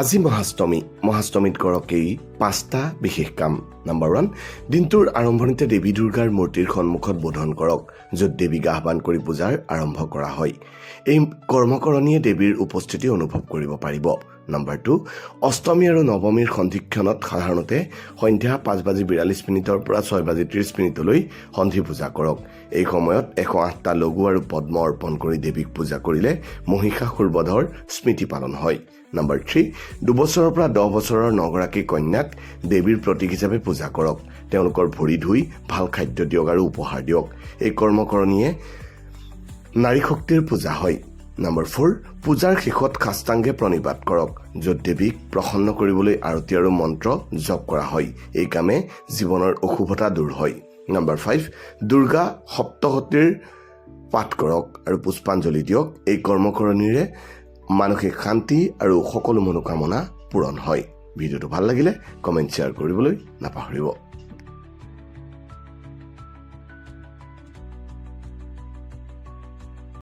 আজি মহাষ্টমীত কৰক এই 5টা বিশেষ কাম। নম্বৰ 1, দিনটোৰ আৰম্ভণিতে দেৱী দুৰ্গাৰ মূৰ্তিৰ সন্মুখত বোধন কৰক, য'ত দেৱীক আহ্বান কৰি পূজাৰ আৰম্ভ কৰা হয়। এই কৰ্মকৰণীয়ে দেৱীৰ উপস্থিতি অনুভৱ কৰিব পাৰিব। নম্বৰ 2, অষ্টমী আৰু নৱমীৰ সন্ধিক্ষণত সাধাৰণতে সন্ধ্যা 5:42 পৰা 6:30 সন্ধি পূজা কৰক। এই সময়ত 108টা লঘু আৰু পদ্ম অৰ্পণ কৰি দেৱীক পূজা কৰিলে মহিষাসুৰ বধৰ স্মৃতি পালন হয়। নম্বৰ 3, 2 বছৰৰ পৰা 10 বছৰৰ 9গৰাকী কন্যাক দেৱীৰ প্ৰতীক হিচাপে পূজা কৰক। তেওঁলোকৰ ভৰি ধুই ভাল খাদ্য দিয়ক আৰু উপহাৰ দিয়ক। এই কৰ্মকৰণীয়ে নাৰী শক্তিৰ পূজা হয়। নম্বৰ 4, পূজাৰ শেষত সাষ্টাংগে প্ৰণিপাত কৰক, য'ত দেৱীক প্ৰসন্ন কৰিবলৈ আৰতি আৰু মন্ত্ৰ জপ কৰা হয়। এই কামে জীৱনৰ অশুভতা দূৰ হয়। নম্বৰ 5, দুৰ্গা সপ্তশতীৰ পাঠ কৰক আৰু পুষ্পাঞ্জলি দিয়ক। এই কৰ্মকৰণীৰে মানসিক শান্তি আৰু সকলো মনোকামনা পূৰণ হয়। ভিডিঅ'টো ভাল লাগিলে কমেণ্ট শ্বেয়াৰ কৰিবলৈ নাপাহৰিব।